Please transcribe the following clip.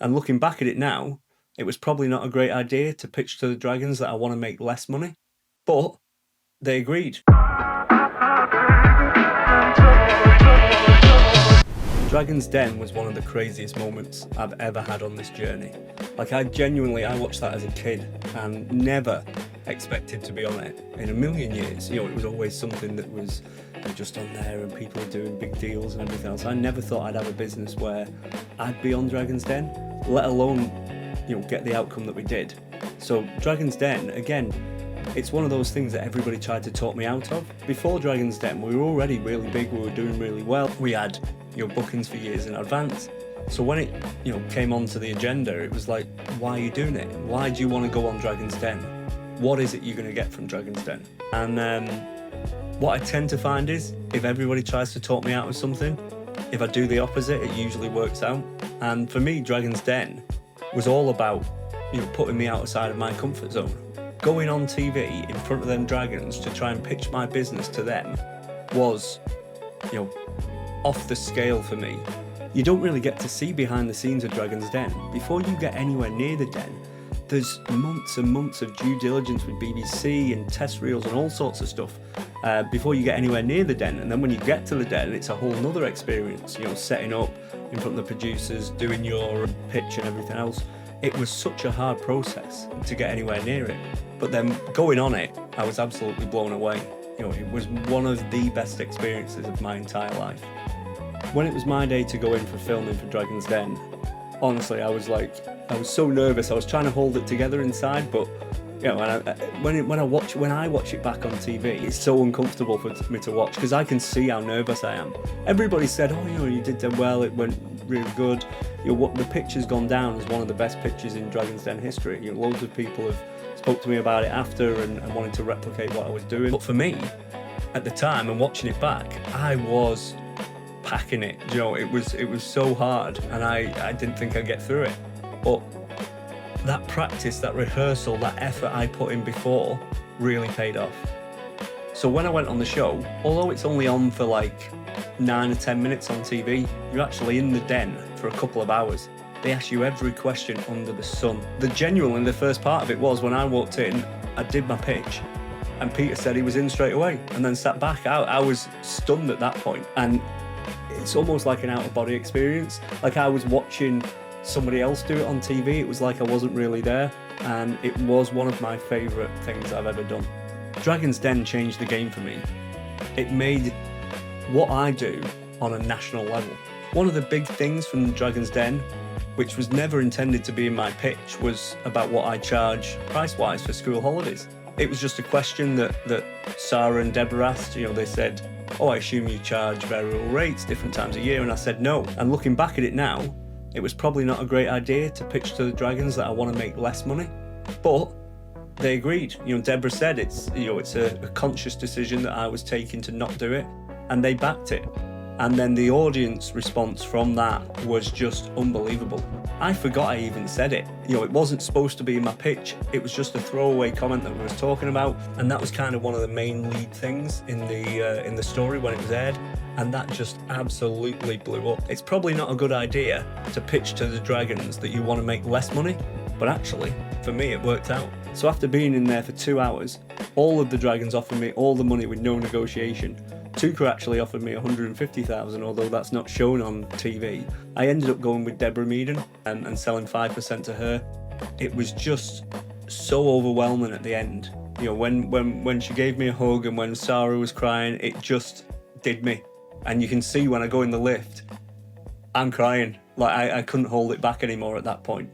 And looking back at it now, it was probably not a great idea to pitch to the Dragons that I want to make less money, but they agreed. Dragon's Den was one of the craziest moments I've ever had on this journey. Like, I watched that as a kid and never expected to be on it in a million years. You know, it was always something that was just on there and people were doing big deals and everything else. I never thought I'd have a business where I'd be on Dragon's Den, let alone, you know, get the outcome that we did. So Dragon's Den, again, it's one of those things that everybody tried to talk me out of. Before Dragon's Den, we were already really big, we were doing really well. We had, you know, bookings for years in advance. So when it, you know, came onto the agenda, it was like, why are you doing it? Why do you want to go on Dragon's Den? What is it you're going to get from Dragon's Den? And what I tend to find is, if everybody tries to talk me out of something, if I do the opposite, it usually works out. And for me, Dragon's Den was all about, you know, putting me outside of my comfort zone. Going on TV in front of them dragons to try and pitch my business to them was, you know, off the scale for me. You don't really get to see behind the scenes of Dragon's Den. Before you get anywhere near the den, there's months and months of due diligence with BBC and test reels and all sorts of stuff before you get anywhere near the den. And then when you get to the den, it's a whole nother experience, you know, setting up in front of the producers, doing your pitch and everything else. It was such a hard process to get anywhere near it. But then going on it, I was absolutely blown away. You know, it was one of the best experiences of my entire life. When it was my day to go in for filming for Dragon's Den, honestly, I was so nervous. I was trying to hold it together inside, but you know, when I watch it back on TV, it's so uncomfortable for me to watch because I can see how nervous I am. Everybody said, "Oh, you know, you did well. It went really good." You know, the picture's gone down as one of the best pictures in Dragon's Den history. You know, loads of people have spoke to me about it after and wanted to replicate what I was doing. But for me, at the time and watching it back, I was packing it. You know, it was so hard, and I didn't think I'd get through it. But that practice, that rehearsal, that effort I put in before really paid off. So when I went on the show, although it's only on for like 9 or 10 minutes on TV, you're actually in the den for a couple of hours. They ask you every question under the sun. Genuinely, the first part of it was when I walked in, I did my pitch, and Peter said he was in straight away, and then sat back. I was stunned at that point, and it's almost like an out-of-body experience. Like I was watching somebody else do it on TV. It was like I wasn't really there, and it was one of my favourite things I've ever done. Dragon's Den changed the game for me. It made what I do on a national level. One of the big things from Dragon's Den, which was never intended to be in my pitch, was about what I charge price-wise for school holidays. It was just a question that Sarah and Deborah asked. You know, they said, "Oh, I assume you charge variable rates different times a year," and I said no. And looking back at it now, it was probably not a great idea to pitch to the Dragons that I want to make less money, but they agreed. You know, Deborah said it's a conscious decision that I was taking to not do it, and they backed it. And then the audience response from that was just unbelievable. I forgot I even said it. You know, it wasn't supposed to be in my pitch. It was just a throwaway comment that we was talking about, and that was kind of one of the main lead things in the story when it was aired. And that just absolutely blew up. It's probably not a good idea to pitch to the Dragons that you want to make less money, but actually, for me, it worked out. So after being in there for 2 hours, all of the Dragons offered me all the money with no negotiation. Tuka actually offered me 150,000, although that's not shown on TV. I ended up going with Deborah Meaden and selling 5% to her. It was just so overwhelming at the end. You know, when she gave me a hug and when Sarah was crying, it just did me. And you can see when I go in the lift, I'm crying. Like I couldn't hold it back anymore at that point.